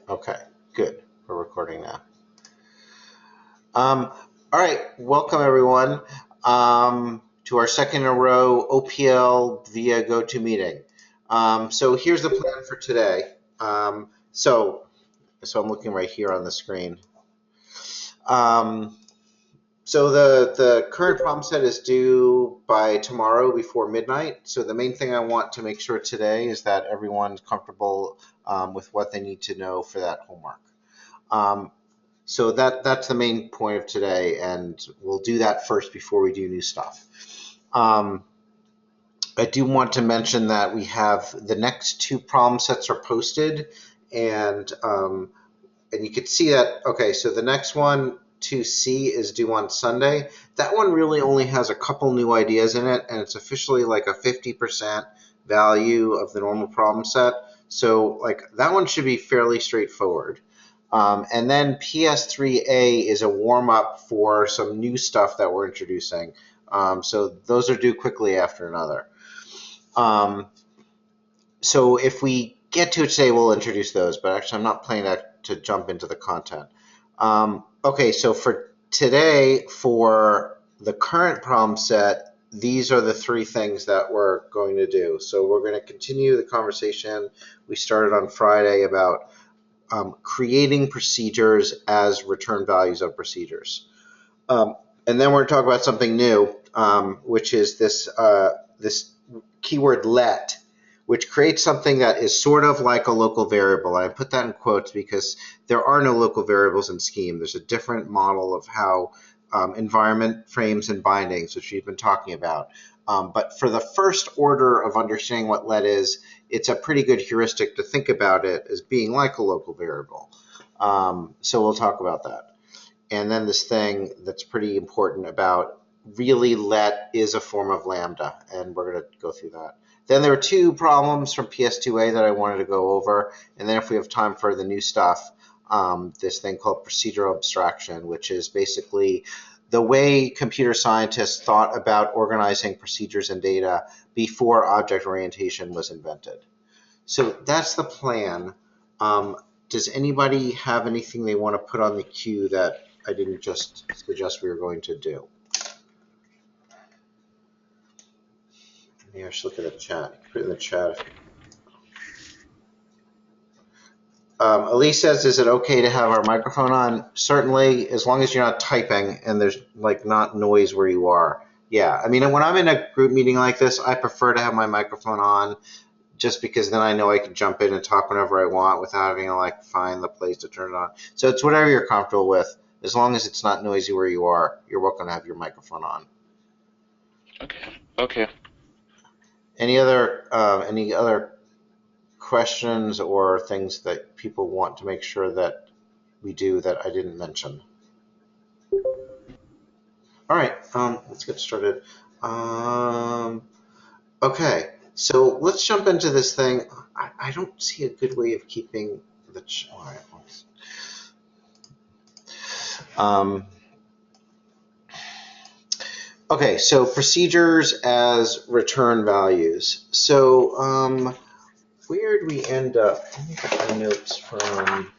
Okay, good. We're recording now. All right, welcome everyone to our second in a row OPL via GoToMeeting. So here's the plan for today. So I'm looking right here on the screen. So the current problem set is due by tomorrow before midnight. So the main thing I want to make sure today is that everyone's comfortable with what they need to know for that homework. So that's the main point of today, and we'll do that first before we do new stuff. I do want to mention that we have the next two problem sets are posted, and you can see that. Okay, so the next one, 2C, is due on Sunday. That one really only has a couple new ideas in it, and it's officially like a 50% value of the normal problem set. So like that one should be fairly straightforward. And then PS3A is a warm-up for some new stuff that we're introducing. So those are due quickly after another. So if we get to it today, we'll introduce those, but actually I'm not planning to jump into the content. Okay, so for today, for the current problem set, these are the three things that we're going to do. So we're going to continue the conversation we started on Friday about creating procedures as return values of procedures. And then we're going to talk about something new, which is this keyword let, which creates something that is sort of like a local variable. And I put that in quotes because there are no local variables in Scheme. There's a different model of how environment frames and bindings, which we've been talking about. But for the first order of understanding what let is, it's a pretty good heuristic to think about it as being like a local variable. So we'll talk about that. And then this thing that's pretty important about really let is a form of lambda, and we're going to go through that. Then there are two problems from PS2A that I wanted to go over, and then if we have time for the new stuff, this thing called procedural abstraction, which is basically the way computer scientists thought about organizing procedures and data before object orientation was invented. So that's the plan. Does anybody have anything they want to put on the queue that I didn't just suggest we were going to do? Maybe I should look at the chat. Put it in the chat. Elise says, is it okay to have our microphone on? Certainly, as long as you're not typing and there's like not noise where you are. Yeah, I mean, when I'm in a group meeting like this, I prefer to have my microphone on just because then I know I can jump in and talk whenever I want without having to like find the place to turn it on. So it's whatever you're comfortable with. As long as it's not noisy where you are, you're welcome to have your microphone on. Okay. Any other questions or things that people want to make sure that we do that I didn't mention? All right, let's get started. Okay, so let's jump into this thing. I don't see a good way of keeping the. All right, okay, so procedures as return values. So where did we end up? Let me get my notes from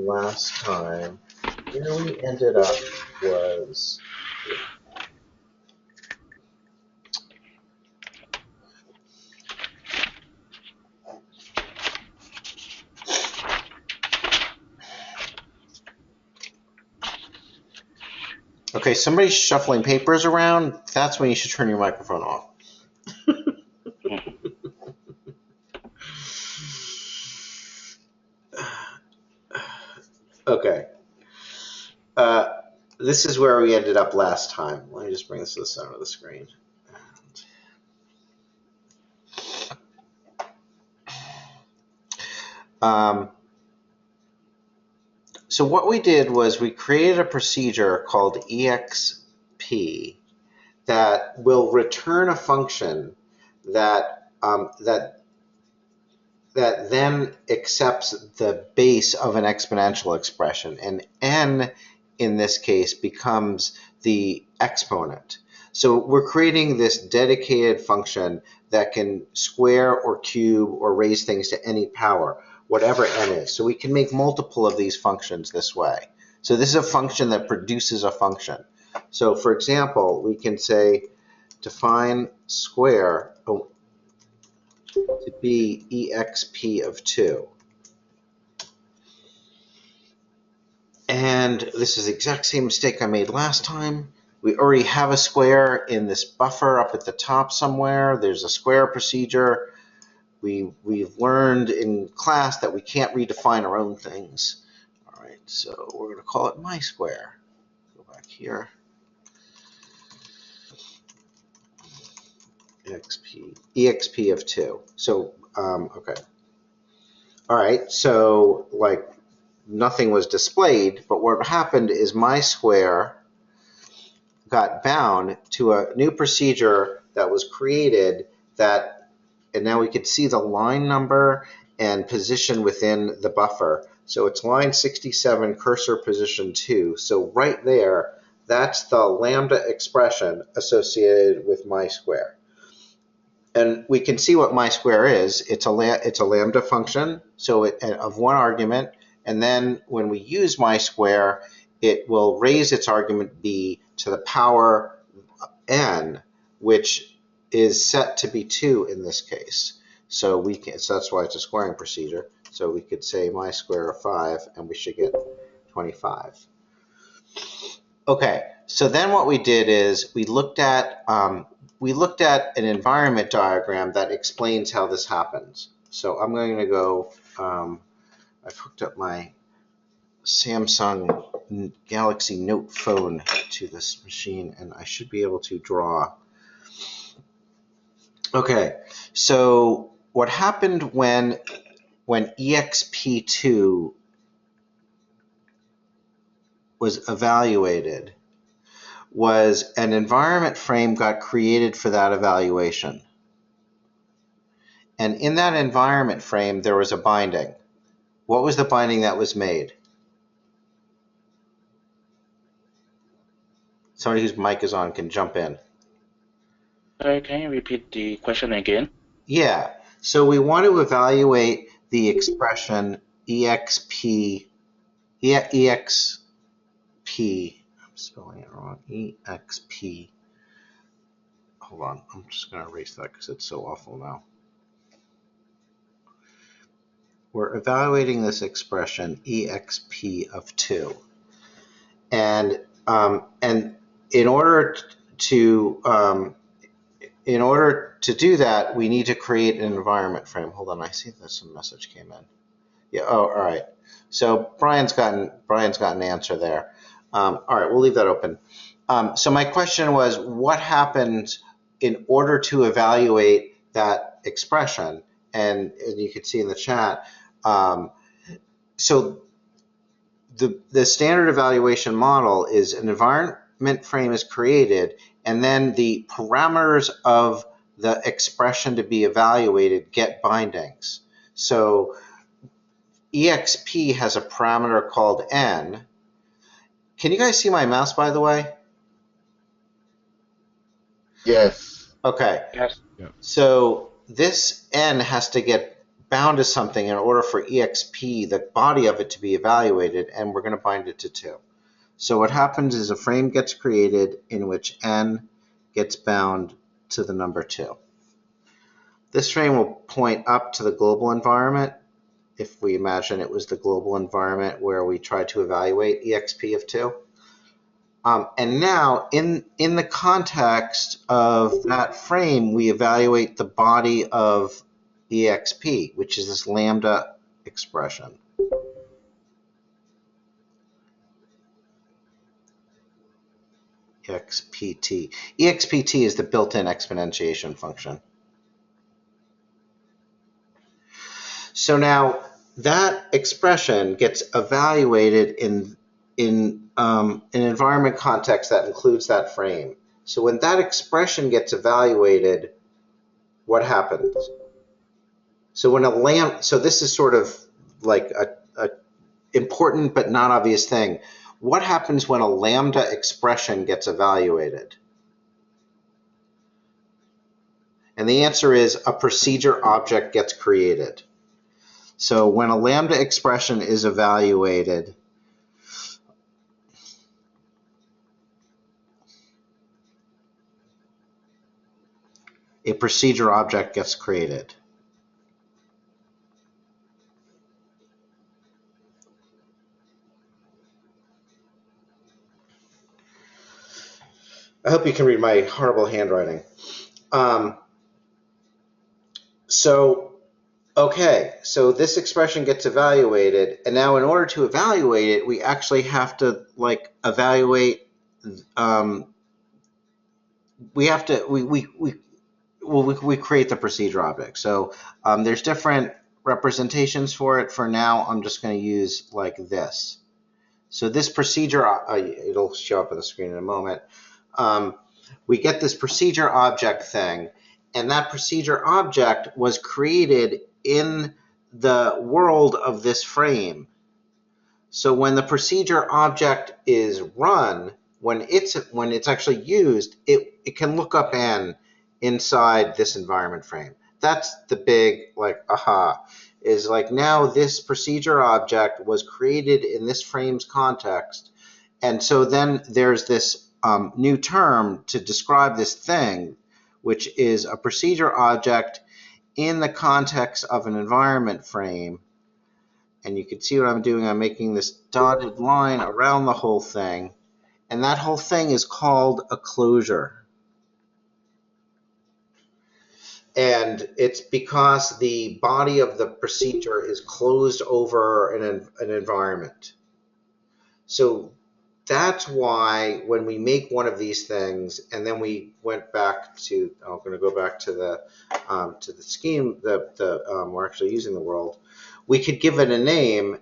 last time. Where we ended up was. Okay, somebody's shuffling papers around. That's when you should turn your microphone off. Okay. This is where we ended up last time. Let me just bring this to the center of the screen. So what we did was we created a procedure called EXP that will return a function that that then accepts the base of an exponential expression, and n in this case becomes the exponent. So we're creating this dedicated function that can square or cube or raise things to any power, whatever n is. So we can make multiple of these functions this way. So this is a function that produces a function. So for example, we can say define square to be exp of 2. And this is the exact same mistake I made last time. We already have a square in this buffer up at the top somewhere. There's a square procedure. We've learned in class that we can't redefine our own things. All right, so we're going to call it my square. Go back here. exp of 2. So, okay. All right, so like nothing was displayed, but what happened is my square got bound to a new procedure that was created and now we could see the line number and position within the buffer. So it's line 67, cursor position 2. So right there, that's the lambda expression associated with my square. And we can see what my square is. It's a lambda function, so of one argument. And then when we use my square, it will raise its argument b to the power n, which is set to be 2 in this case. So that's why it's a squaring procedure. So we could say my square of 5, and we should get 25. Okay, so then what we did is we looked at an environment diagram that explains how this happens. So I'm going to go, I've hooked up my Samsung Galaxy Note phone to this machine, and I should be able to draw. Okay, so what happened when exp2 was evaluated was an environment frame got created for that evaluation. And in that environment frame, there was a binding. What was the binding that was made? Somebody whose mic is on can jump in. Can you repeat the question again? Yeah, so we want to evaluate the expression exp, I'm spelling it wrong, exp. Hold on, I'm just going to erase that because it's so awful now. We're evaluating this expression exp of 2. And in order to do that, we need to create an environment frame. Hold on, I see that some message came in. Yeah. Oh, all right. So Brian's got an answer there. All right, we'll leave that open. So my question was, what happened in order to evaluate that expression? And you can see in the chat. So the standard evaluation model is an environment frame is created, and then the parameters of the expression to be evaluated get bindings. So exp has a parameter called n. Can you guys see my mouse, by the way? Yes. Okay. Yes. Yeah. So this n has to get bound to something in order for exp, the body of it, to be evaluated, and we're going to bind it to 2. So what happens is a frame gets created in which n gets bound to the number 2. This frame will point up to the global environment, if we imagine it was the global environment where we tried to evaluate exp of 2. And now, in the context of that frame, we evaluate the body of exp, which is this lambda expression. expt. expt is the built-in exponentiation function. So now that expression gets evaluated in an environment context that includes that frame. So when that expression gets evaluated, what happens? So so this is sort of like a important but not obvious thing. What happens when a lambda expression gets evaluated? And the answer is a procedure object gets created. So when a lambda expression is evaluated, a procedure object gets created. I hope you can read my horrible handwriting. Okay, so this expression gets evaluated, and now in order to evaluate it, we actually have to evaluate. We have to we create the procedure object. So there's different representations for it. For now, I'm just going to use like this. So this procedure, it'll show up on the screen in a moment. We get this procedure object thing, and that procedure object was created in the world of this frame. So when the procedure object is run, when it's actually used, it can look up n inside this environment frame. That's the big aha, is now this procedure object was created in this frame's context. And so then there's this new term to describe this thing, which is a procedure object in the context of an environment frame. And you can see what I'm doing. I'm making this dotted line around the whole thing. And that whole thing is called a closure. And it's because the body of the procedure is closed over an environment. So that's why when we make one of these things, and then we went back to, I'm going to go back to the scheme that we're actually using the world, we could give it a name.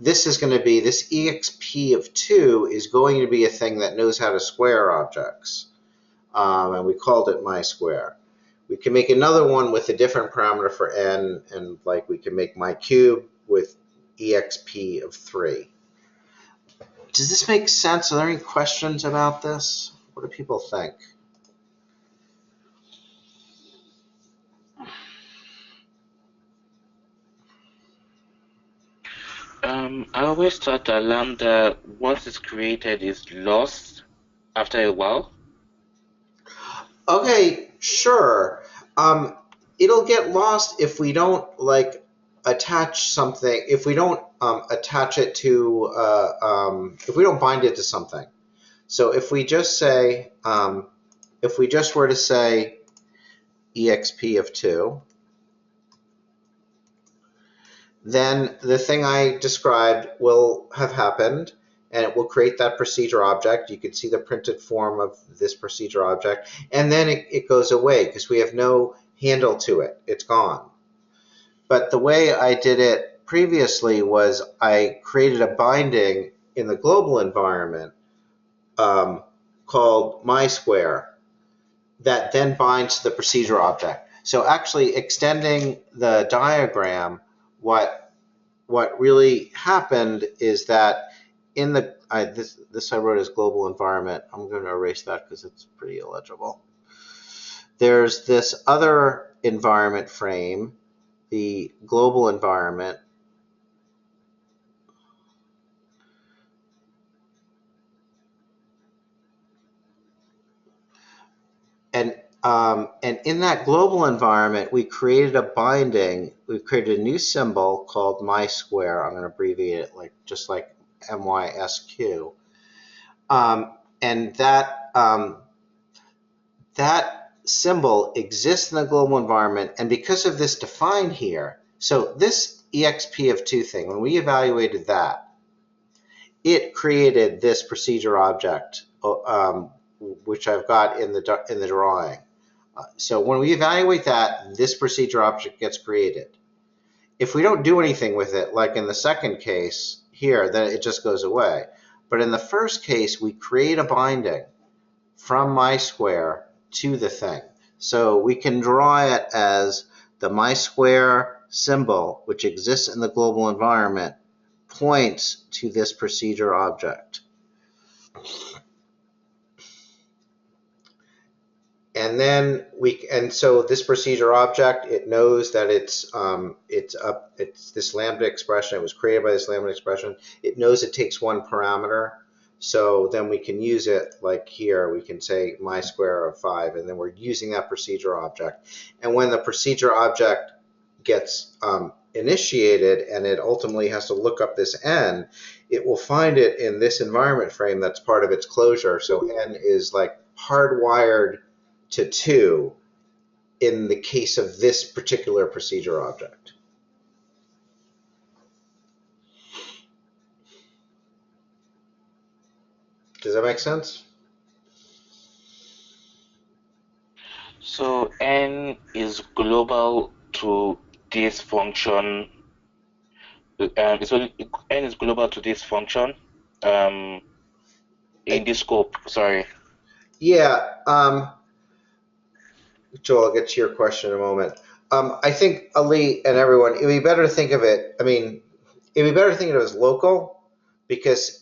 This is going to be, this exp of 2 is going to be a thing that knows how to square objects. And we called it my square. We can make another one with a different parameter for n, and we can make my cube with exp of 3. Does this make sense? Are there any questions about this? What do people think? I always thought that lambda, once it's created, is lost after a while. Okay, sure. It'll get lost if we don't attach something. If we don't attach it to, if we don't bind it to something. So if we just say, if we just were to say exp of 2, then the thing I described will have happened, and it will create that procedure object. You can see the printed form of this procedure object, and then it goes away because we have no handle to it. It's gone. But the way I did it previously was I created a binding in the global environment called mySquare that then binds to the procedure object. So actually extending the diagram, what really happened is that in the this I wrote as global environment. I'm going to erase that because it's pretty illegible. There's this other environment frame, the global environment, and in that global environment, we created a binding. We've created a new symbol called mySquare. I'm going to abbreviate it just like MYSQ. And that symbol exists in the global environment, and because of this defined here, so this exp of 2 thing, when we evaluated that, it created this procedure object, which I've got in the drawing. So when we evaluate that, this procedure object gets created. If we don't do anything with it, like in the second case here, then it just goes away. But in the first case, we create a binding from mySquare to the thing. So we can draw it as the mySquare symbol, which exists in the global environment, points to this procedure object. And then so this procedure object, it knows that it's this lambda expression. It was created by this lambda expression. It knows it takes one parameter. So then we can use it like here. We can say my square of 5, and then we're using that procedure object. And when the procedure object gets initiated and it ultimately has to look up this n, it will find it in this environment frame that's part of its closure. So n is like hardwired to 2 in the case of this particular procedure object. Does that make sense? So n is global to this function. So n is global to this function in this scope. Sorry. Yeah. Joel, I'll get to your question in a moment. I think Ali and everyone, it'd be better to think of it. I mean, it'd be better to think of it as local, because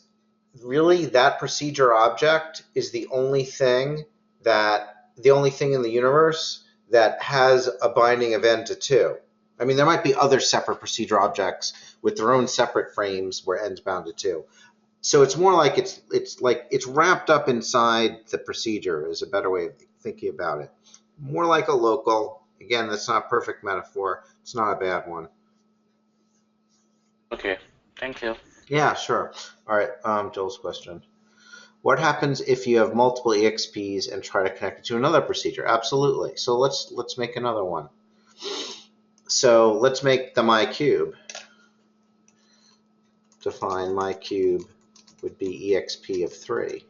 really that procedure object is the only thing in the universe that has a binding of n to 2. I mean, there might be other separate procedure objects with their own separate frames where n's bound to 2. So it's more like it's wrapped up inside the procedure is a better way of thinking about it. More like a local. Again, that's not a perfect metaphor. It's not a bad one. Okay. Thank you. Yeah, sure. All right, Joel's question. What happens if you have multiple EXPs and try to connect it to another procedure? Absolutely. So let's make another one. So let's make the mycube. Define mycube would be EXP of 3.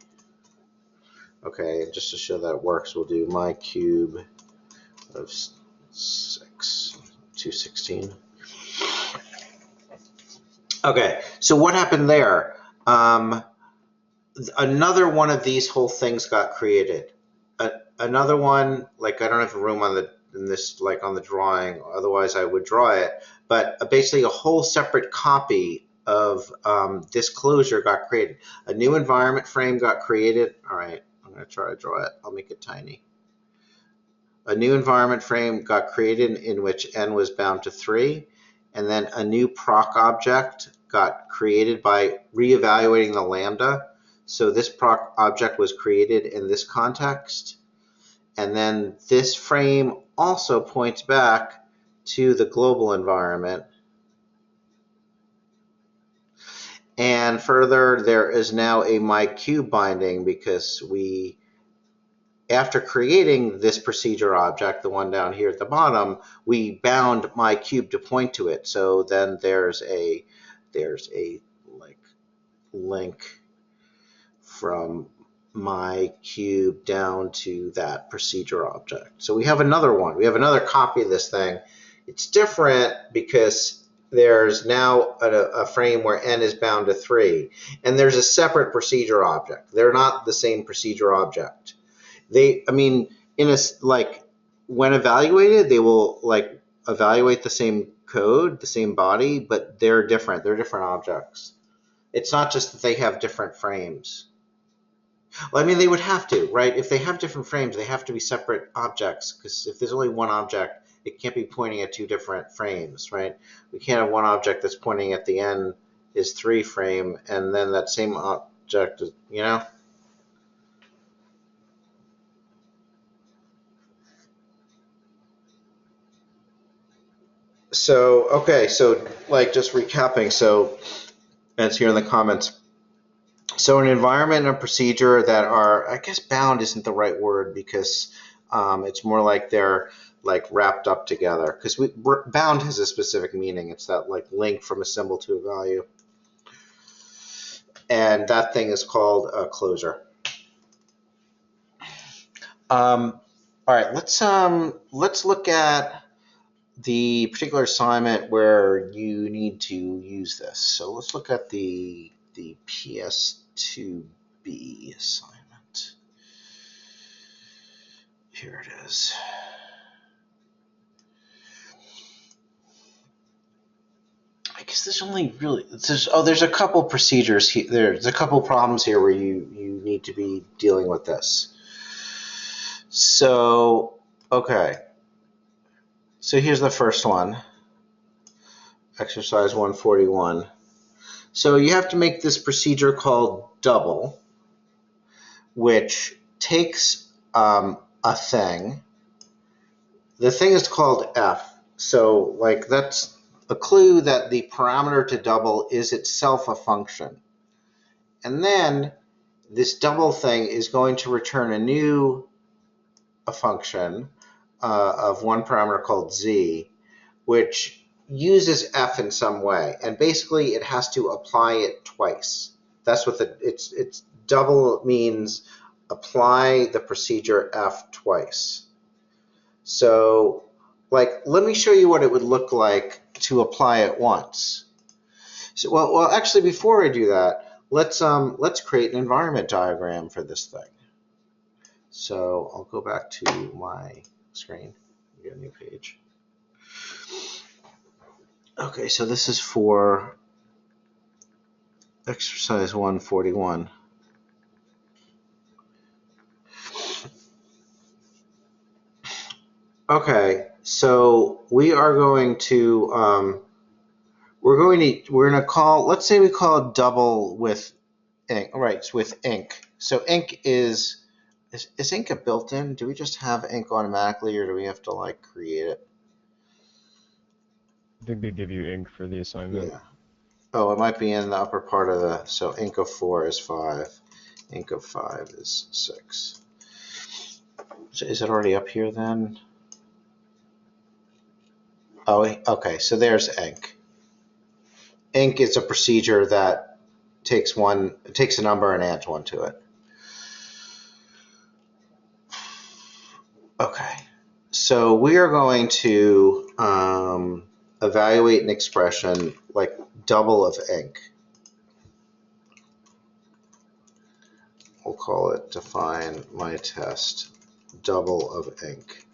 Okay, just to show that it works, we'll do mycube of 6, 216. Okay, so what happened there? Another one of these whole things got created. Another one, like I don't have room on the drawing, otherwise I would draw it. But basically, a whole separate copy of this closure got created. A new environment frame got created. All right, I'm going to try to draw it. I'll make it tiny. A new environment frame got created in which n was bound to 3, and then a new proc object got created by reevaluating the lambda. So this proc object was created in this context, and then this frame also points back to the global environment. And further, there is now a mycube binding because after creating this procedure object, the one down here at the bottom, we bound mycube to point to it. So then there's a like link from mycube down to that procedure object. So we have another one. We have another copy of this thing. It's different because there's now a frame where n is bound to 3, and there's a separate procedure object. They're not the same procedure object. When evaluated, they will like evaluate the same code, the same body, but they're different. They're different objects. It's not just that they have different frames. Well, I mean, they would have to, right? If they have different frames, they have to be separate objects, because if there's only one object, it can't be pointing at 2 different frames, right? We can't have one object that's pointing at the n is 3 frame, and then that same object is, So, okay, so like just recapping, so it's here in the comments. So an environment and a procedure that are, I guess bound isn't the right word, because it's more like they're like wrapped up together, because bound has a specific meaning. It's that like link from a symbol to a value. And that thing is called a closure. All right, let's look at the particular assignment where you need to use this. So let's look at the PS2B assignment. Here it is. I guess there's only really, there's a couple procedures here. There's a couple problems here where you need to be dealing with this. So, okay. So here's the first one, exercise 141. So you have to make this procedure called double, which takes a thing. The thing is called f. So like that's a clue that the parameter to double is itself a function. And then this double thing is going to return a function of one parameter called z, which uses f in some way. And basically it has to apply it twice. That's what it's double means apply the procedure f twice. So like, let me show you what it would look like to apply it once. So, well, actually, before I do that, let's create an environment diagram for this thing. So I'll go back to my screen, get a new page. Okay, so this is for exercise 141. Okay, so we are going to we're going to call, let's say we call it double with ink, right? With ink. So ink is ink a built-in? Do we just have ink automatically, or do we have to like create it? I think they give you ink for the assignment. Yeah. Oh, it might be in the upper part of the. So ink of 4 is 5. Ink of 5 is 6. So is it already up here then? Oh, okay. So there's ink. Ink is a procedure that takes a number and adds one to it. Okay. So we are going to evaluate an expression like double of ink. We'll call it define my test double of ink.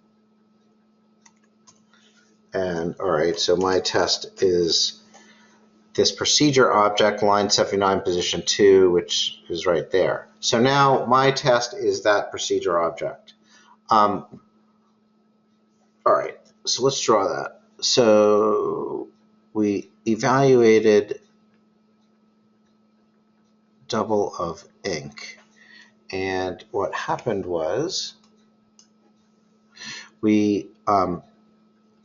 And all right, so my test is this procedure object, line 79, position 2, which is right there. So now my test is that procedure object. All right, so let's draw that. So we evaluated double of ink. And what happened was we,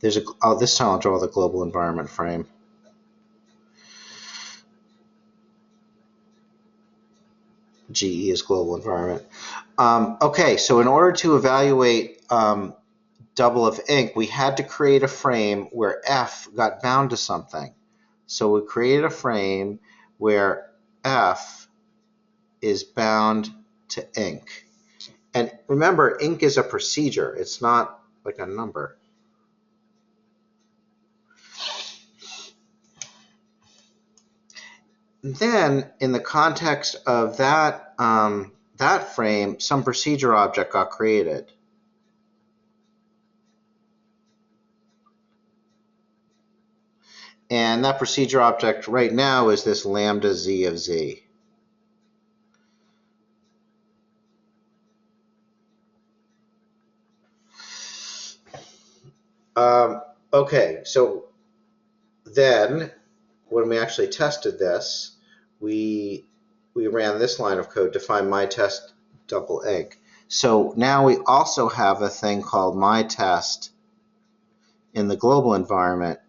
this time I'll draw the global environment frame. GE is global environment. Okay, so in order to evaluate double of ink, we had to create a frame where F got bound to something. So we created a frame where F is bound to ink. And remember, ink is a procedure. It's not like a number. Then, in the context of that, that frame, some procedure object got created. And that procedure object right now is this lambda z of z. Okay, so then when we actually tested this, we ran this line of code to find my test double ink. So now we also have a thing called my test in the global environment,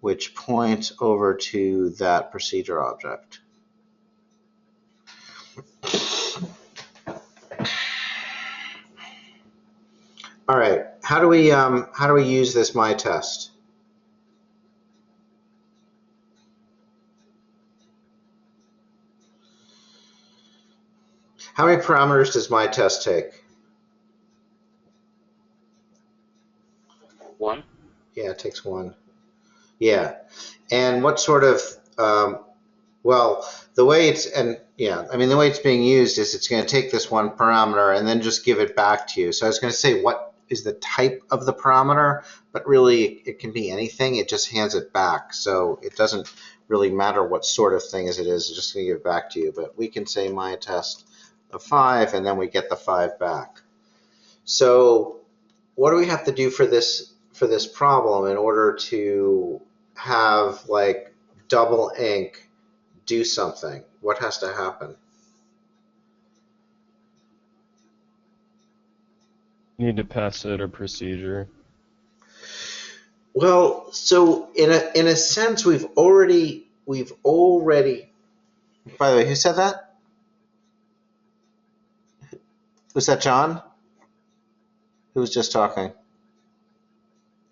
which points over to that procedure object. All right, how do we use this my test? How many parameters does my test take? 1. Yeah, it takes 1. Yeah, and what sort of well, the way it's the way it's being used is it's going to take this one parameter and then just give it back to you. So I was going to say what is the type of the parameter, but really it can be anything. It just hands it back, so it doesn't really matter what sort of thing as it is. It's just going to give it back to you. But we can say my test of 5, and then we get the 5 back. So what do we have to do for this problem in order to have like double inc do something? What has to happen? You need to pass it a procedure. Well, so in a sense, we've already. By the way, who said that? Was that John? Who was just talking?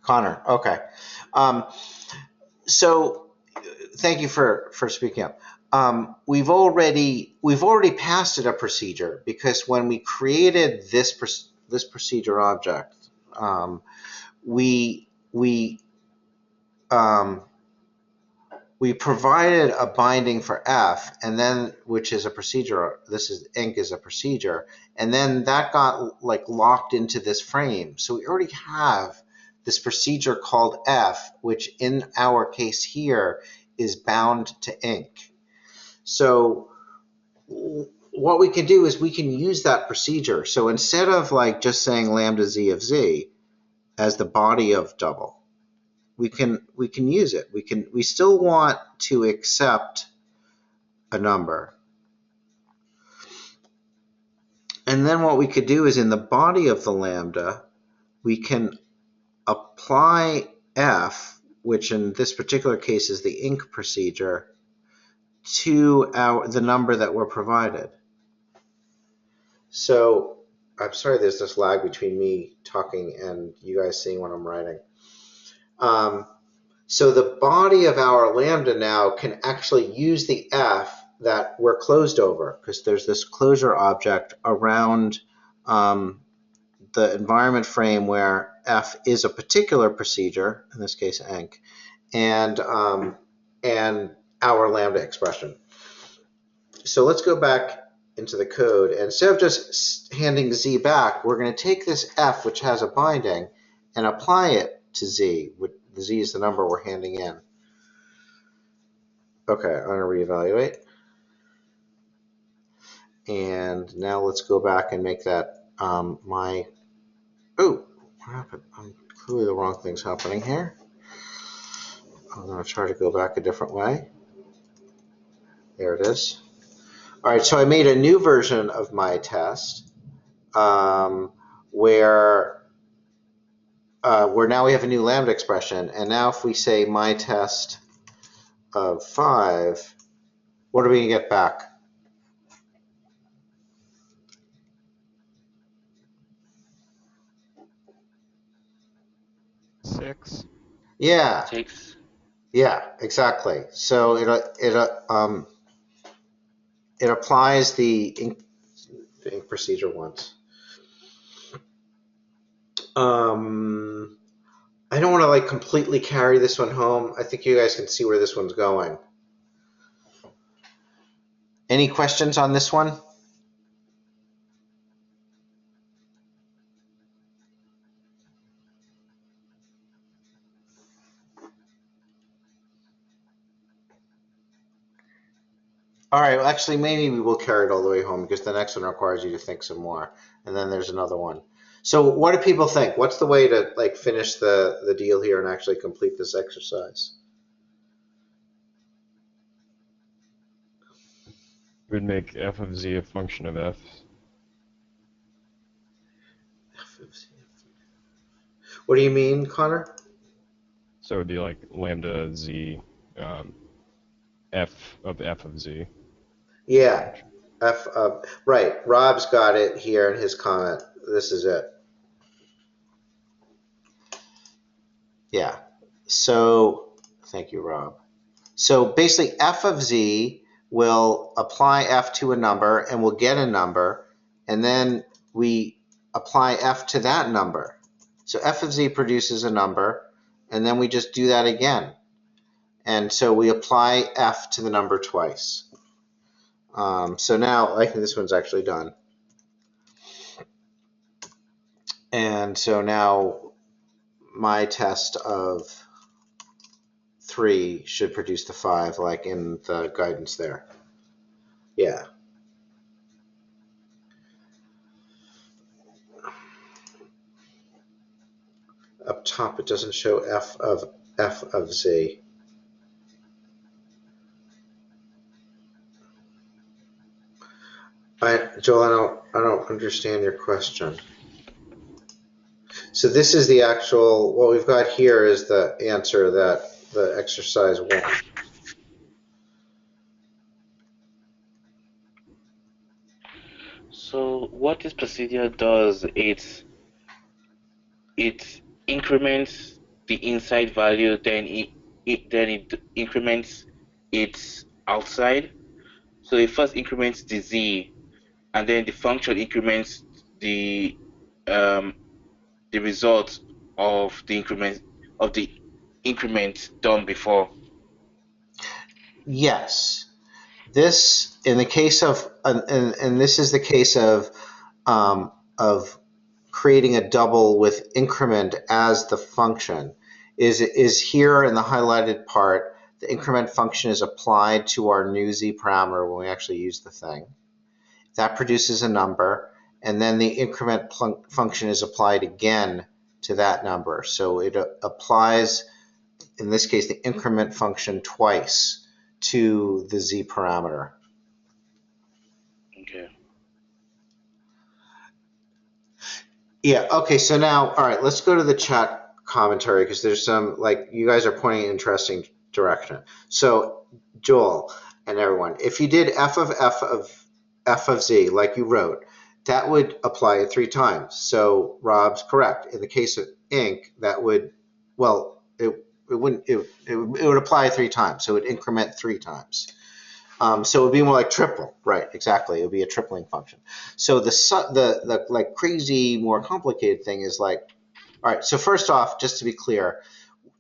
Connor. Okay. So thank you for speaking up. We've already passed it a procedure because when we created this procedure object, we provided a binding for f, and then which is a procedure. This is inc is a procedure, and then that got like locked into this frame. So we already have this procedure called f, which in our case here is bound to inc. So what we can do is we can use that procedure. So instead of like just saying lambda z of z as the body of double, we can use it. We still want to accept a number. And then what we could do is in the body of the lambda, we can apply f, which in this particular case is the inc procedure, to the number that we're provided. So I'm sorry there's this lag between me talking and you guys seeing what I'm writing. So the body of our lambda now can actually use the f that we're closed over, because there's this closure object around the environment frame where f is a particular procedure, in this case enc, and our lambda expression. So let's go back into the code, and instead of just handing z back, we're going to take this f, which has a binding, and apply it to z. The z is the number we're handing in. Okay, I'm going to reevaluate. And now let's go back and make that oh, what happened? Clearly the wrong thing's happening here. I'm going to try to go back a different way. There it is. All right, so I made a new version of my test where now we have a new lambda expression. And now if we say my test of 5, what are we going to get back? 6. Yeah. 6. Yeah, exactly. So it applies the inc procedure once. I don't want to like completely carry this one home. I think you guys can see where this one's going. Any questions on this one? All right, well, actually, maybe we will carry it all the way home because the next one requires you to think some more. And then there's another one. So what do people think? What's the way to like finish the deal here and actually complete this exercise? We would make f of z a function of f. What do you mean, Connor? So it would be like lambda z f of z. Yeah, right. Rob's got it here in his comment. This is it. Yeah. So thank you, Rob. So basically, f of z will apply f to a number, and we'll get a number, and then we apply f to that number. So f of z produces a number, and then we just do that again. And so we apply f to the number twice. So now I think this one's actually done. And so now my test of 3 should produce the 5, like in the guidance there. Yeah. Up top, it doesn't show f of z. Joel, I don't understand your question. So this is the actual, what we've got here is the answer that the exercise won. So what this procedure does, it increments the inside value, then it increments its outside. So it first increments the z, and then the function increments the um, the result of the increment done before. Yes. This, in the case of, and this is the case of creating a double with increment as the function, is here in the highlighted part. The increment function is applied to our new z parameter when we actually use the thing. That produces a number, and then the increment function is applied again to that number. So it applies, in this case, the increment function twice to the z parameter. Okay. Yeah, okay, so now, all right, let's go to the chat commentary because there's some, like, you guys are pointing in an interesting direction. So, Joel and everyone, if you did f of z, like you wrote, that would apply it 3 times. So, Rob's correct. In the case of ink, that would, well, it would apply 3 times, so it would increment 3 times. So it would be more like triple, right? Exactly, it would be a tripling function. So the like crazy more complicated thing is like, all right. So first off, just to be clear,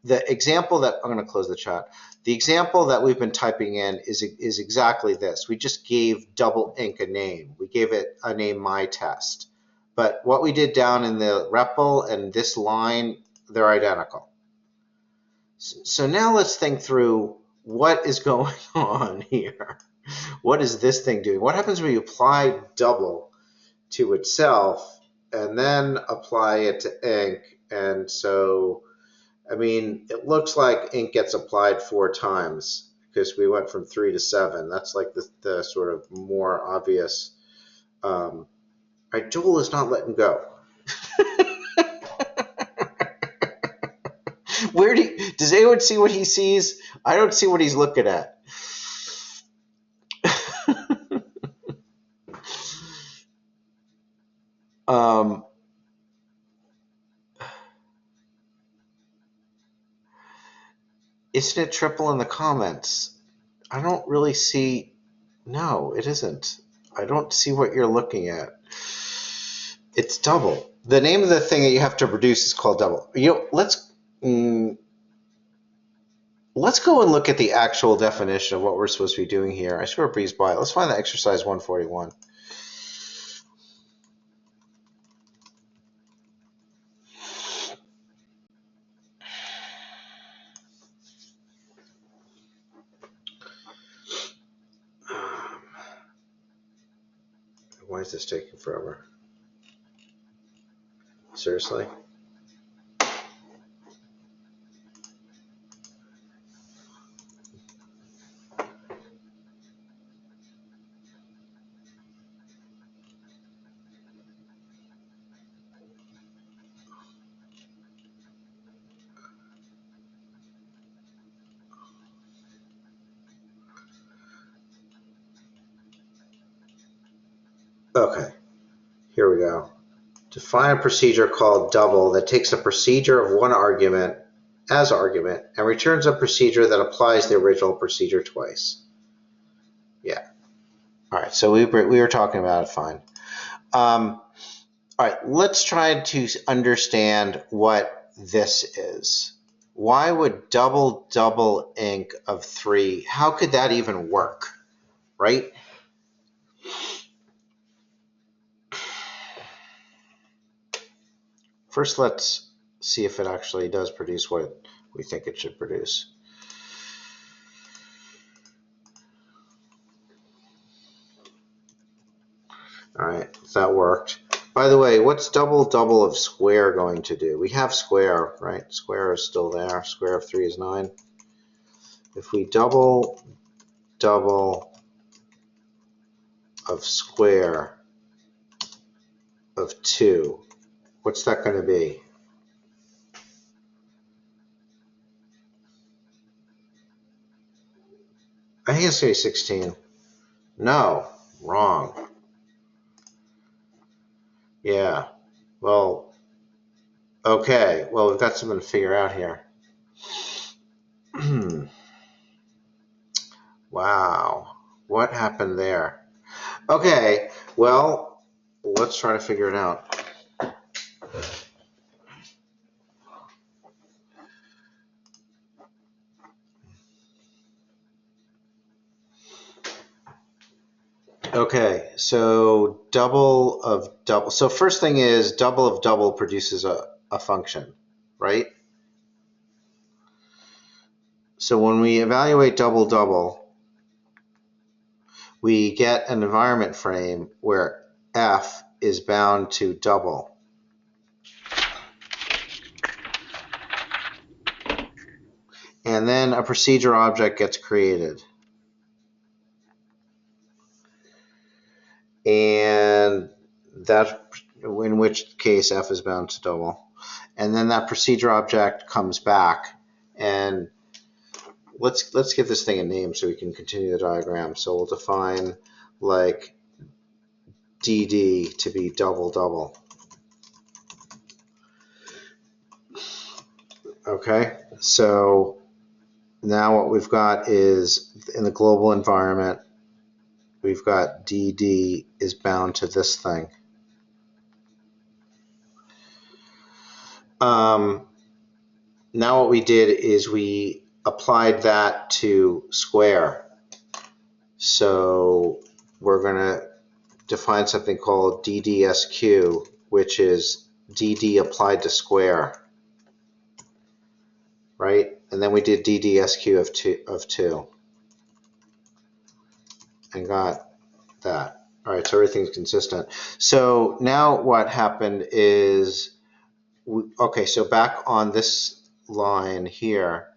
the example that I'm going to close the chat. The example that we've been typing in is exactly this. We just gave double ink a name. We gave it a name, my test. But what we did down in the REPL and this line, they're identical. So now let's think through what is going on here. What is this thing doing? What happens when you apply double to itself and then apply it to ink? And so, I mean, it looks like ink gets applied 4 times because we went from 3 to 7. That's like the sort of more obvious. Right, Joel is not letting go. Does anyone see what he sees? I don't see what he's looking at. Isn't it triple in the comments? I don't really see. No, it isn't. I don't see what you're looking at. It's double. The name of the thing that you have to produce is called double. Let's go and look at the actual definition of what we're supposed to be doing here. I sort of breezed by it. Let's find the exercise 141. Why is this taking forever? Seriously? Okay, here we go. Define a procedure called double that takes a procedure of one argument as argument and returns a procedure that applies the original procedure twice. Yeah. All right, so we were talking about it fine. All right, let's try to understand what this is. Why would double ink of 3, how could that even work, right? First, let's see if it actually does produce what we think it should produce. All right, that worked. By the way, what's double double of square going to do? We have square, right? Square is still there. Square of 3 is 9. If we double double of square of 2, what's that going to be? I think it's going to be 16. No, wrong. Yeah, well, okay. Well, we've got something to figure out here. Wow, what happened there? Okay, well, let's try to figure it out. Okay, so double of double. So first thing is double of double produces a function, right? So when we evaluate double double, we get an environment frame where f is bound to double. And then a procedure object gets created. And that, in which case f is bound to double. And then that procedure object comes back, and let's give this thing a name so we can continue the diagram. So we'll define like dd to be double double. Okay, so now what we've got is in the global environment, we've got dd is bound to this thing. Now what we did is we applied that to square. So we're going to define something called DDSQ, which is DD applied to square, right? And then we did DDSQ of 2 and got that. All right, so everything's consistent. So now what happened is, okay, so back on this line here,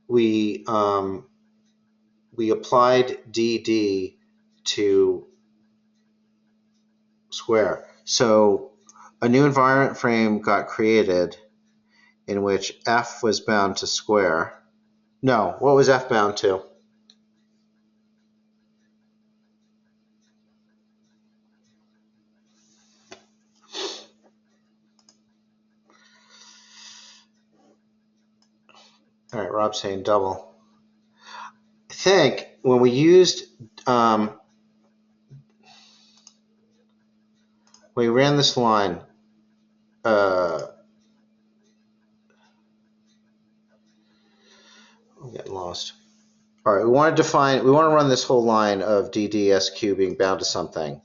we applied DD to square. So a new environment frame got created in which f was bound to square. No, what was f bound to? All right, Rob's saying double. I think when we used, we ran this line, I'm getting lost. All right, we want to run this whole line of DDSQ being bound to something.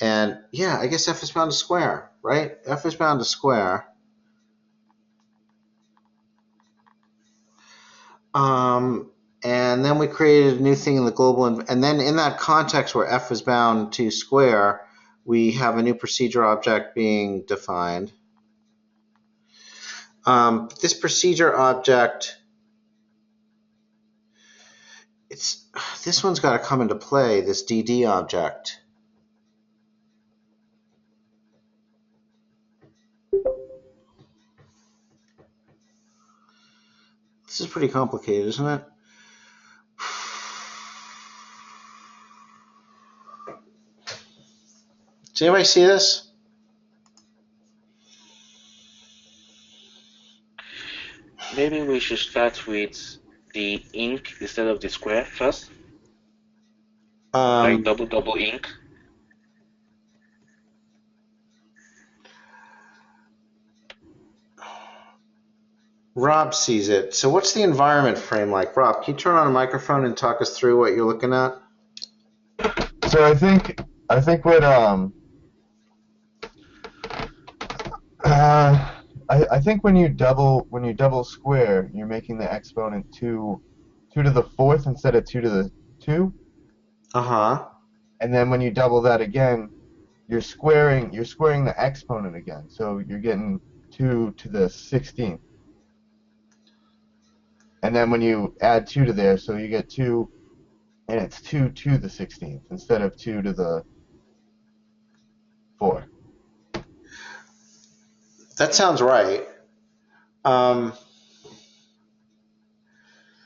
And yeah, I guess f is bound to square, right? F is bound to square. And then we created a new thing in the global, and then in that context where f is bound to square, we have a new procedure object being defined. This procedure object, this one's got to come into play, this DD object. This is pretty complicated, isn't it? Does anybody see this? Maybe we should start with the ink instead of the square first. Like double ink. Rob sees it. So what's the environment frame like? Rob, can you turn on a microphone and talk us through what you're looking at? So I think what I think when you double square, you're making the exponent 2 to the 4th instead of 2 to the 2. Uh-huh. And then when you double that again, you're squaring the exponent again. So you're getting 2 to the 16th. And then when you add 2 to there, so you get 2, and it's 2 to the 16th instead of 2 to the 4. That sounds right. Um,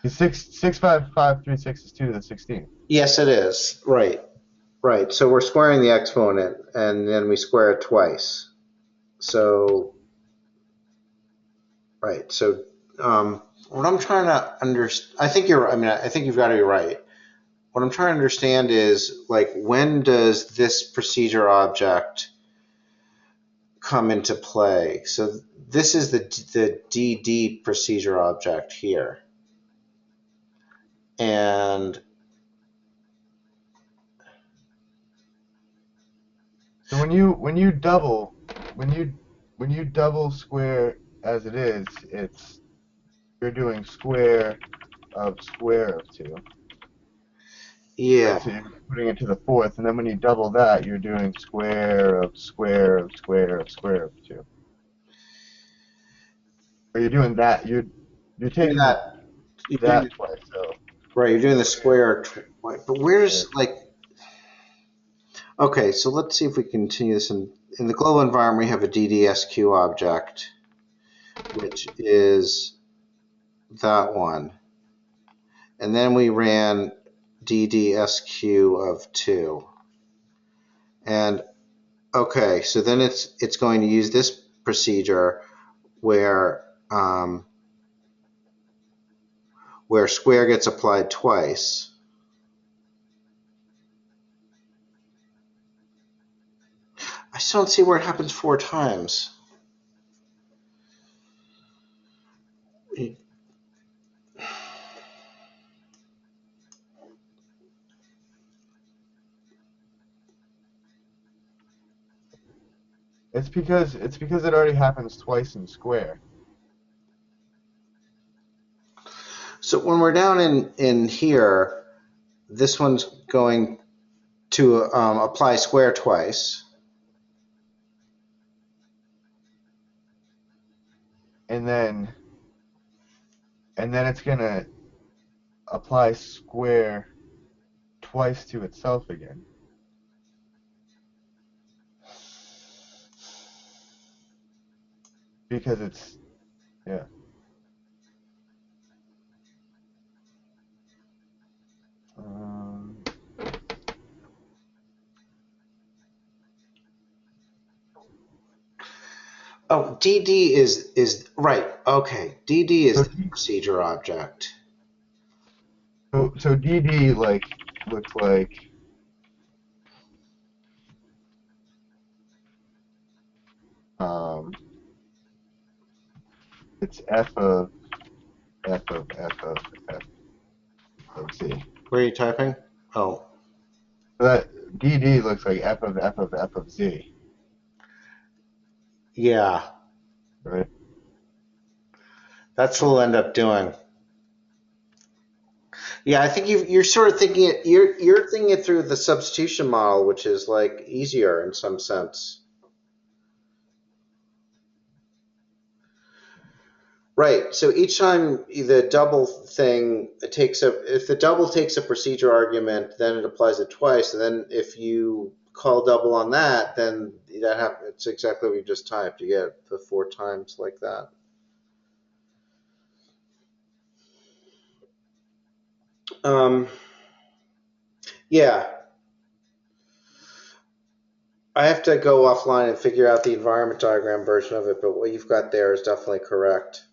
65536 is 2 to the 16th. yes, it is. Right. Right. So we're squaring the exponent, and then we square it twice. So, right. So, what I'm trying to understand, I think you're, I mean, I think you've got to be right. What I'm trying to understand is, like, when does this procedure object come into play? So this is the DD procedure object here. And So when you double square as it is, you're doing square of 2. yeah, Right, so you're putting it to the 4th, and then when you double that, you're doing square of square of square of square of 2. Or you're doing that. You're doing taking that, you're doing that twice. So right, you're doing the square, but yeah. where's like, okay, so let's see if we continue this. In the global environment, we have a DDSQ object, which is that one. And then we ran DDSQ of 2. And okay, so then it's going to use this procedure where where square gets applied twice. I just don't see where it happens 4 times. It's because it already happens twice in square. So when we're down in here, this one's going to apply square twice. And then it's gonna apply square twice to itself again. Because it's yeah. Um, Oh, DD is right. Okay, DD is so the procedure object. so DD looks like um it's f of f of f of f of z. Where are you typing? Oh, So that DD looks like f of f of f of z, yeah, right? that's what we'll end up doing. Yeah, I think you're sort of thinking it. You're thinking it through the substitution model, which is like easier in some sense. Right. So each time the double thing takes if the double takes a procedure argument, then it applies it twice, and then if you call double on that, then that happens. It's exactly what you just typed. You get the 4 times like that. Um, yeah, I have to go offline and figure out the environment diagram version of it, but what you've got there is definitely correct.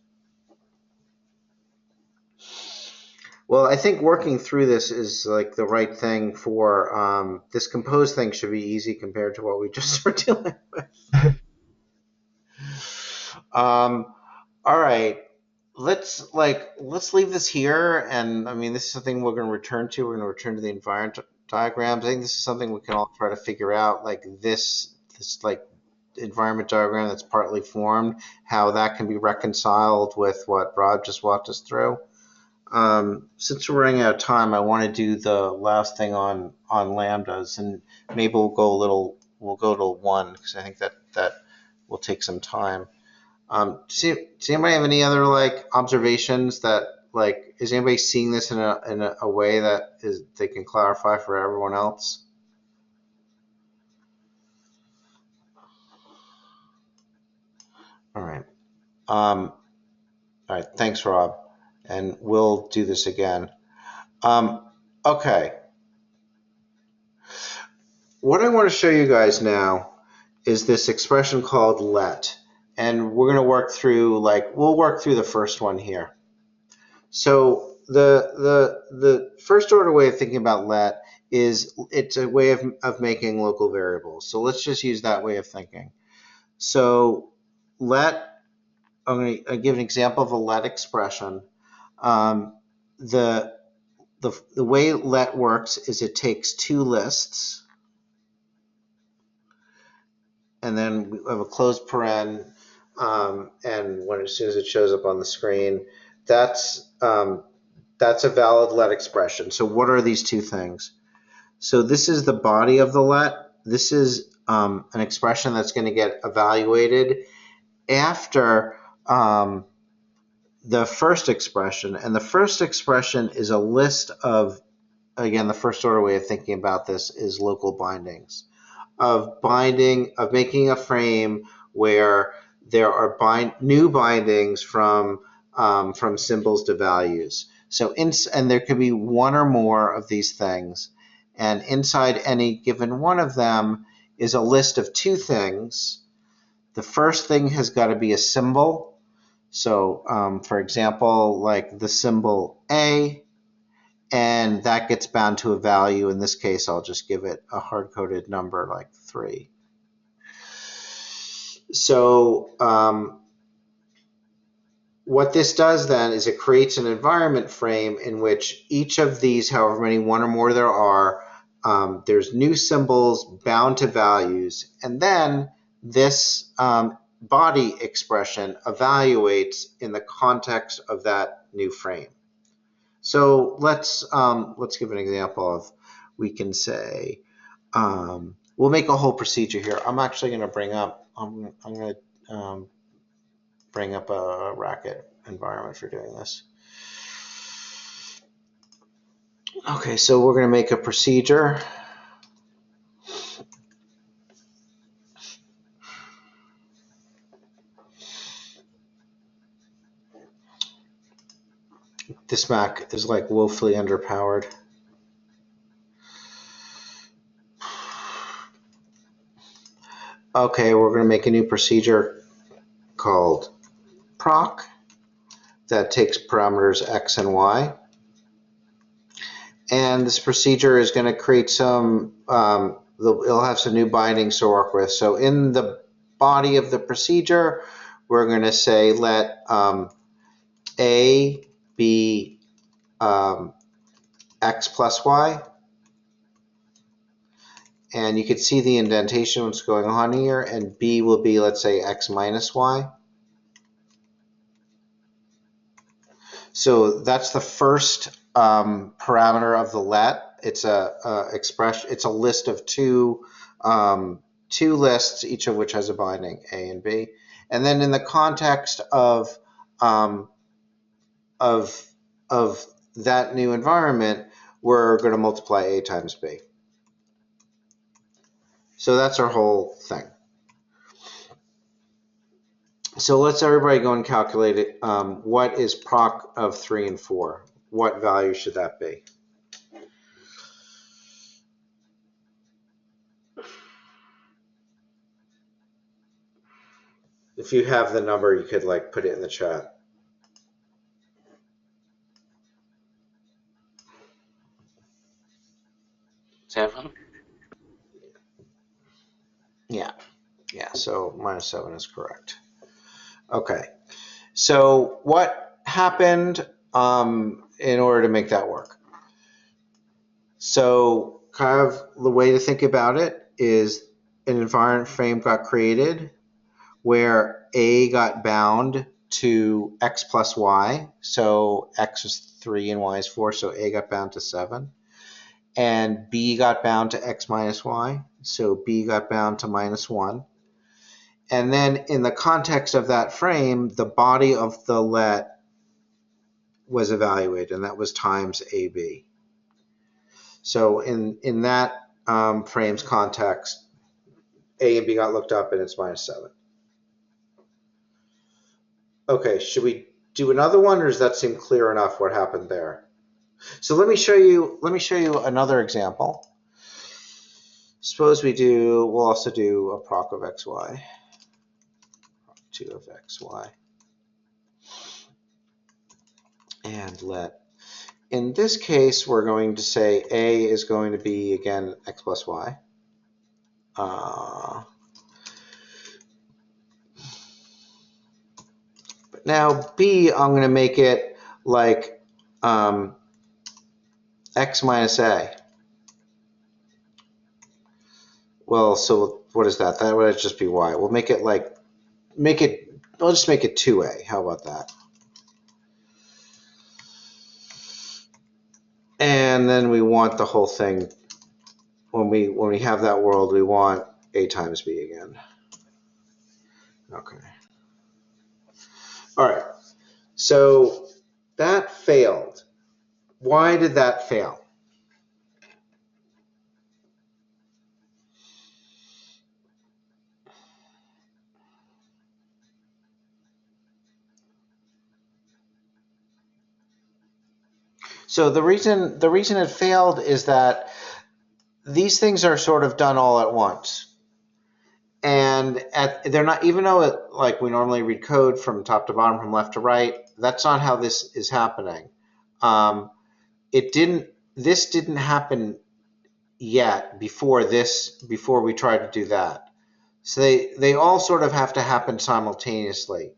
Well, I think working through this is like the right thing for this compose thing should be easy compared to what we just were dealing with. All right, let's leave this here, and I mean this is something we're going to return to. We're going to return to the environment diagrams. I think this is something we can all try to figure out, like this like environment diagram that's partly formed, how that can be reconciled with what Rob just walked us through. Since we're running out of time, I want to do the last thing on lambdas, and maybe we'll go a little we'll go to 1 because I think that will take some time. Does anybody have any other like observations that like is anybody seeing this in a way that is they can clarify for everyone else? All right. All right. Thanks, Rob. And we'll do this again. Okay. What I want to show you guys now is this expression called let. And we're going to work through, we'll work through the first one here. So the first order way of thinking about let is it's a way of making local variables. So let's just use that way of thinking. So let, I'm going to give an example of a let expression. The way let works is it takes two lists, and then we have a closed paren, and as soon as it shows up on the screen, that's a valid let expression. So what are these two things? So this is the body of the let. This is an expression that's going to get evaluated after the first expression, and the first expression is a list of, again, the first order way of thinking about this is local bindings, of making a frame where there are new bindings from symbols to values. So and there could be one or more of these things, and inside any given one of them is a list of two things. The first thing has got to be a symbol. So for example, like the symbol A, and that gets bound to a value. In this case, I'll just give it a hard-coded number like 3. So what this does then is it creates an environment frame in which each of these, however many, one or more there are, there's new symbols bound to values, and then this body expression evaluates in the context of that new frame. So let's give an example of, we can say, we'll make a whole procedure here. I'm actually going to bring up, I'm going to bring up a Racket environment for doing this. Okay, so we're going to make a procedure. This Mac is like woefully underpowered. Okay, we're going to make a new procedure called proc that takes parameters x and y. And this procedure is going to create some, it'll have some new bindings to work with. So in the body of the procedure, we're going to say let A be x plus y. And you can see the indentation, what's going on here. And B will be, let's say, x minus y. So that's the first parameter of the let. It's a expression. It's a list of two lists, each of which has a binding A and B. And then in the context of that new environment, we're going to multiply A times B. So that's our whole thing. So let's everybody go and calculate it. What is proc of 3 and 4? What value should that be? If you have the number, you could like put it in the chat. Seven. Yeah, so -7 is correct. Okay, so what happened in order to make that work? So kind of the way to think about it is an environment frame got created where A got bound to x plus y. So x is 3 and y is 4, so A got bound to 7. And B got bound to x minus y. So B got bound to -1. And then in the context of that frame, the body of the let was evaluated, and that was times AB. So in that frame's context, A and B got looked up, and it's -7. Okay, should we do another one, or does that seem clear enough what happened there? So let me show you another example. Suppose we'll also do a proc of xy, proc 2 of xy, and let. In this case, we're going to say A is going to be, again, x plus y. But now B, I'm going to make it like x minus A. Well, so what is that? That would just be y. We'll make it I'll just make it 2A. How about that? And then we want the whole thing, when we have that world, we want A times B again. Okay. All right. So that failed. Why did that fail? So the reason it failed is that these things are sort of done all at once. And they're not, even though like we normally read code from top to bottom, from left to right, that's not how this is happening. This didn't happen yet before we tried to do that. So they all sort of have to happen simultaneously.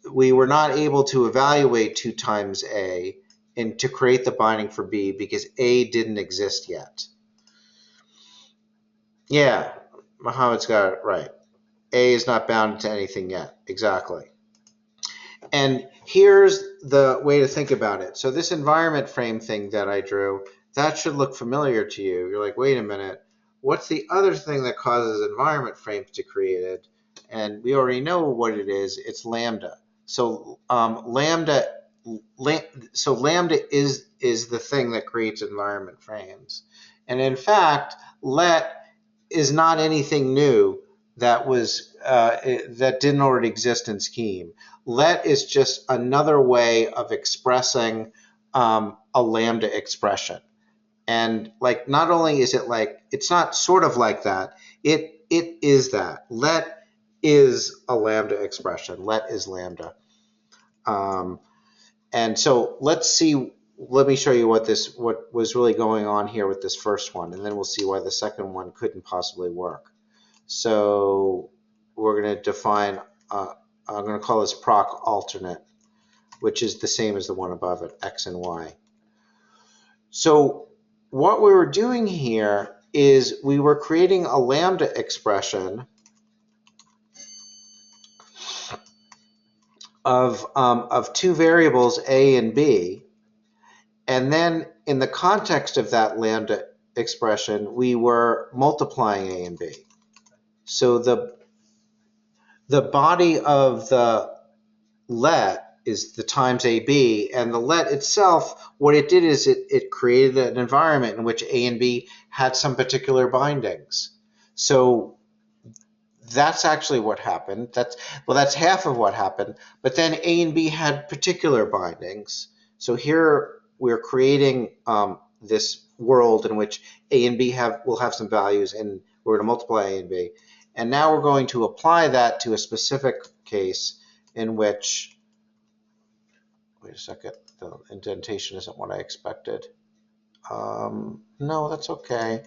We were not able to evaluate 2 times A and to create the binding for B because A didn't exist yet. Yeah, Mohammed's got it right. A is not bound to anything yet. Exactly. And here's the way to think about it. So this environment frame thing that I drew, that should look familiar to you. You're like, wait a minute, what's the other thing that causes environment frames to be created? And we already know what it is. It's lambda. So lambda is the thing that creates environment frames. And in fact, let is not anything new that didn't already exist in Scheme. Let is just another way of expressing a lambda expression. And like, not only is it like, it's not sort of like that, it is that. Let is a lambda expression. Let is lambda. And so let me show you what was really going on here with this first one, and then we'll see why the second one couldn't possibly work. So we're going to define, I'm going to call this proc alternate, which is the same as the one above it, x and y. So what we were doing here is we were creating a lambda expression of 2 variables, A and B. And then in the context of that lambda expression, we were multiplying A and B. So the body of the let is the times AB, and the let itself, what it did is it created an environment in which A and B had some particular bindings. So that's actually what happened. That's half of what happened. But then A and B had particular bindings. So here we're creating this world in which A and B will have some values, and we're going to multiply A and B. And now we're going to apply that to a specific case in which, wait a second, the indentation isn't what I expected. No, that's okay.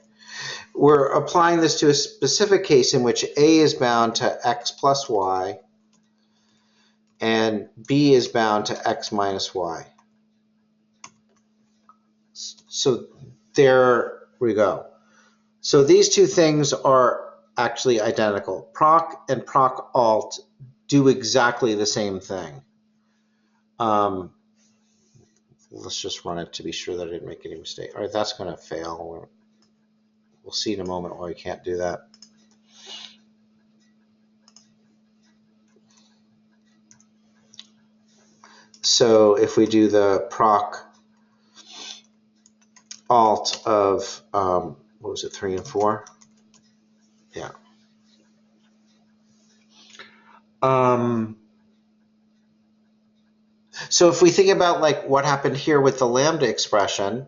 We're applying this to a specific case in which A is bound to x plus y and B is bound to x minus y. So there we go. So these two things are actually identical. Proc and proc alt do exactly the same thing. Let's just run it to be sure that I didn't make any mistake. All right, that's going to fail. we'll see in a moment why we can't do that. So if we do the proc alt of, what was it, 3 and 4? Yeah. So if we think about like what happened here with the lambda expression,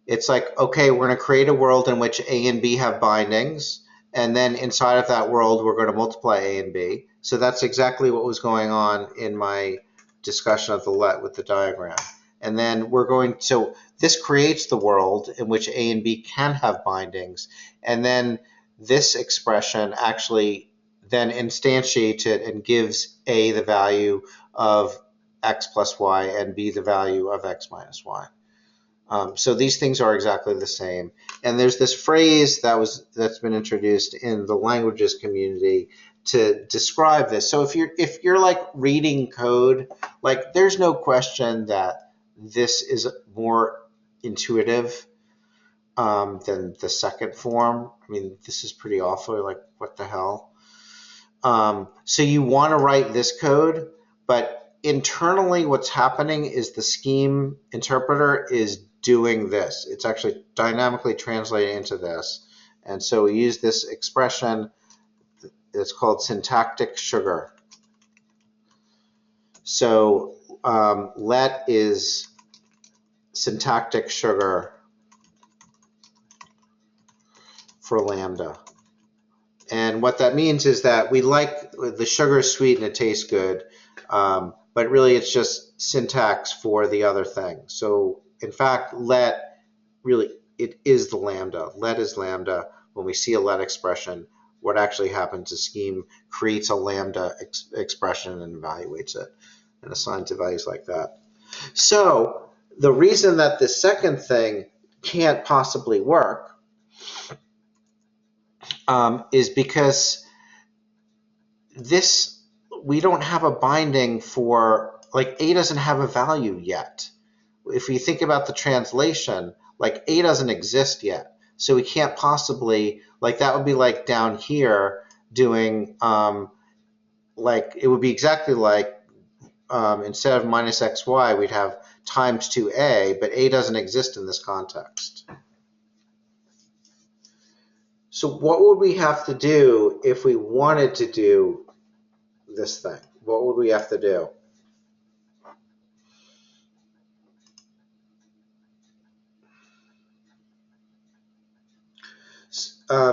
it's like, okay, we're going to create a world in which A and B have bindings, and then inside of that world, we're going to multiply A and B. So that's exactly what was going on in my discussion of the let with the diagram. And then we're going, so this creates the world in which A and B can have bindings. And then this expression actually then instantiates it and gives A the value of x plus y and B the value of x minus y. So these things are exactly the same. And there's this phrase that's been introduced in the languages community to describe this. So if you're like reading code, like there's no question that this is more intuitive than the second form. I mean, this is pretty awful. Like, what the hell? So you want to write this code, but internally what's happening is the scheme interpreter is doing this. It's actually dynamically translating into this. And so we use this expression that's called syntactic sugar. So let is syntactic sugar for lambda. And what that means is that we like the sugar is sweet and it tastes good, but really it's just syntax for the other thing. So in fact, let really, it is the lambda. Let is lambda. When we see a let expression, what actually happens is scheme creates a lambda expression and evaluates it and assigns it values like that. So the reason that the second thing can't possibly work is because this, we don't have a binding for, like A doesn't have a value yet. If we think about the translation, like A doesn't exist yet. So we can't possibly, like that would be like down here doing, like it would be exactly like instead of minus xy, we'd have times 2a, but A doesn't exist in this context. So what would we have to do if we wanted to do this thing? What would we have to do?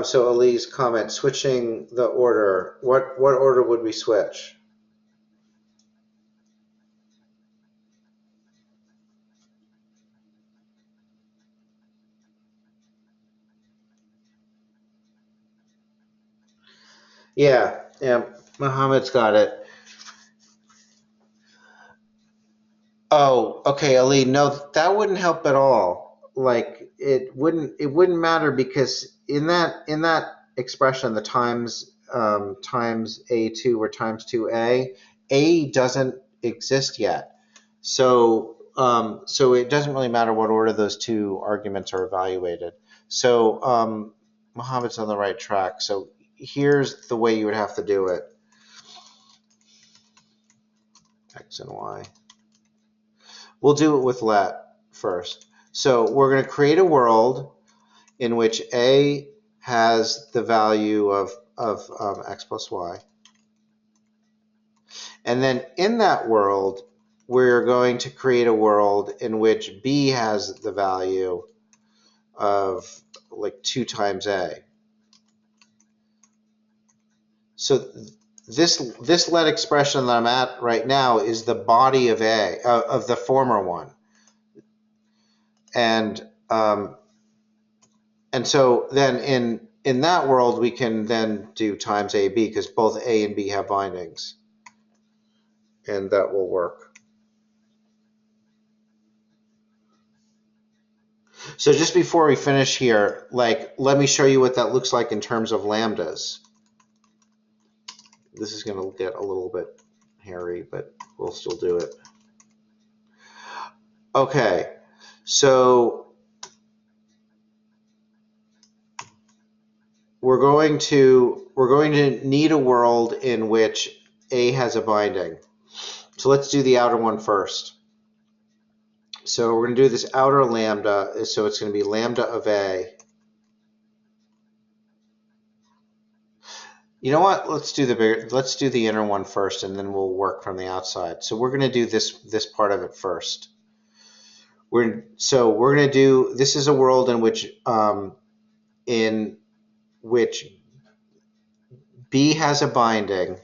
So Ali's comment, switching the order. What order would we switch? Yeah, Mohammed's got it. Oh, okay, Ali. No, that wouldn't help at all. Like it wouldn't matter because in that expression, the times a2 or times 2a, a doesn't exist yet. So so it doesn't really matter what order those two arguments are evaluated. So Mohammed's on the right track. So here's the way you would have to do it. X and Y. We'll do it with let first. So we're going to create a world in which A has the value of x plus y. And then in that world, we're going to create a world in which B has the value of like 2 times A. So this let expression that I'm at right now is the body of A, of the former one. And so then in that world, we can then do times AB because both A and B have bindings. And that will work. So just before we finish here, like, let me show you what that looks like in terms of lambdas. This is going to get a little bit hairy, but we'll still do it. Okay, so we're going to need a world in which A has a binding. So let's do the outer one first. So we're going to do this outer lambda, so it's going to be lambda of A. You know what? Let's do the inner one first, and then we'll work from the outside. So we're going to do this part of it first. This is a world in which B has a binding,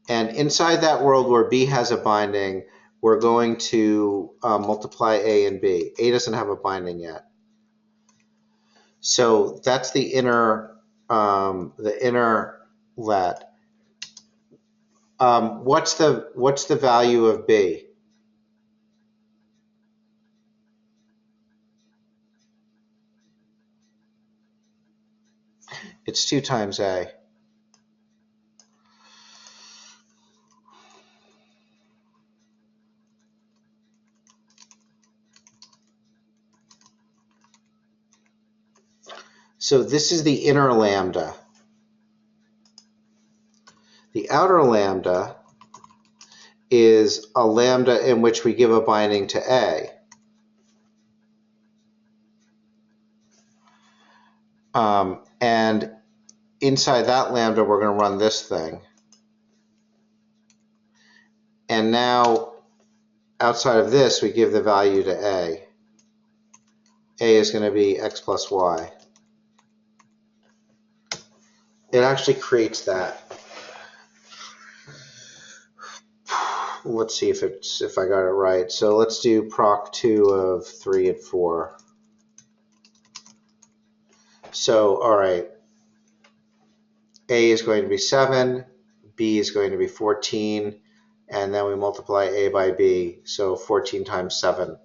and inside that world where B has a binding, we're going to multiply A and B. A doesn't have a binding yet, so that's the inner let. What's the value of B? It's 2 times A. So this is the inner lambda. The outer lambda is a lambda in which we give a binding to A. And inside that lambda, we're going to run this thing. And now, outside of this, we give the value to A. A is going to be x plus y. It actually creates that. Let's see if I got it right. So let's do proc 2 of 3 and 4. So, all right. A is going to be 7, B is going to be 14, and then we multiply A by B. So 14 times 7,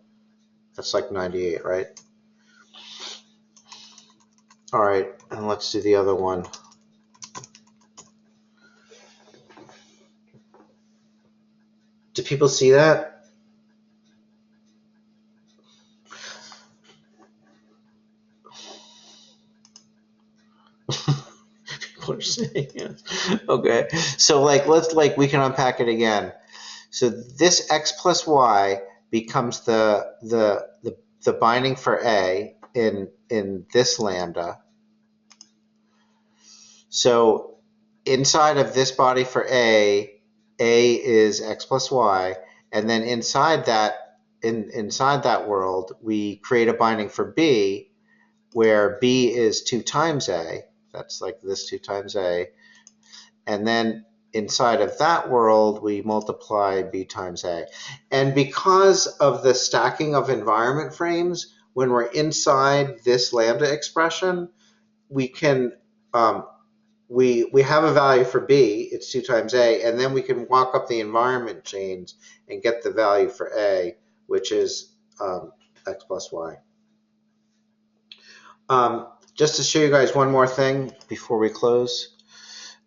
that's like 98, right? All right, and let's do the other one. Do people see that? People are saying yes. Okay, so we can unpack it again. So this x plus y becomes the binding for A in this lambda. So inside of this body for A is x plus y, and then inside that world, we create a binding for B, where B is 2 times A. That's like this 2 times A, and then inside of that world, we multiply B times A. And because of the stacking of environment frames, when we're inside this lambda expression, we can we have a value for B, it's 2 times A, and then we can walk up the environment chains and get the value for A, which is x plus y. Just to show you guys one more thing before we close,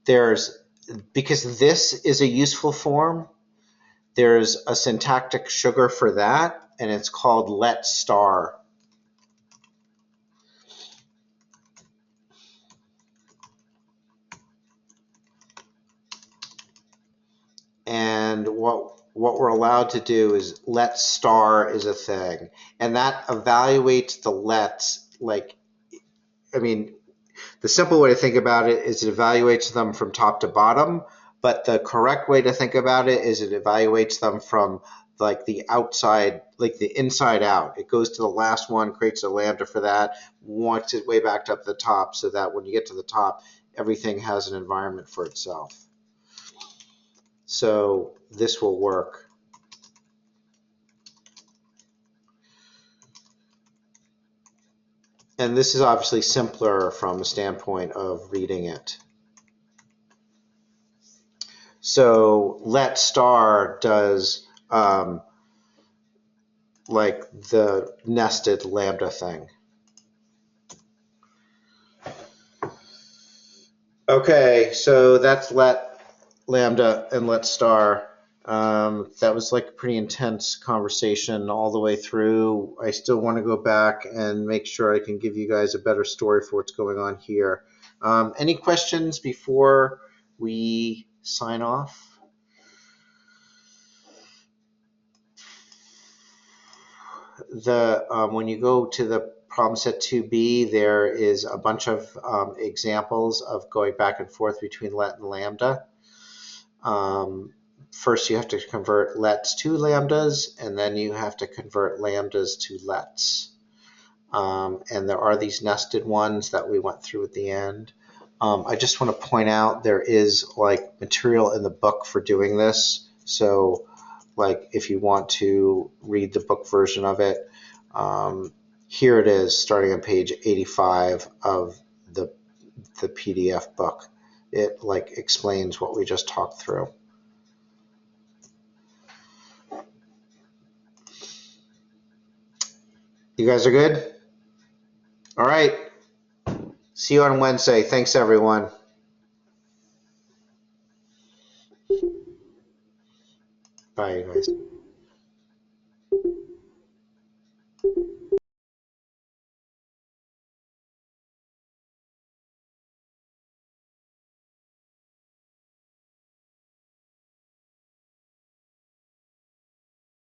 because this is a useful form, there's a syntactic sugar for that, and it's called let star. And what we're allowed to do is let star is a thing, and that evaluates the lets. The simple way to think about it is it evaluates them from top to bottom, but the correct way to think about it is it evaluates them from the outside, the inside out. It goes to the last one, creates a lambda for that, walks its way back up the top, so that when you get to the top, everything has an environment for itself. So this will work. And this is obviously simpler from the standpoint of reading it. So let star does the nested lambda thing. Okay, so that's let lambda and let star. That was like a pretty intense conversation all the way through. I still want to go back and make sure I can give you guys a better story for what's going on here. Any questions before we sign off? When you go to the problem set 2b, there is a bunch of examples of going back and forth between let and lambda. First, you have to convert lets to lambdas, and then you have to convert lambdas to lets. And there are these nested ones that we went through at the end. I just want to point out there is like material in the book for doing this. So like if you want to read the book version of it, here it is starting on page 85 of the PDF book. It like explains what we just talked through. You guys are good? All right. See you on Wednesday. Thanks, everyone. Bye, you guys.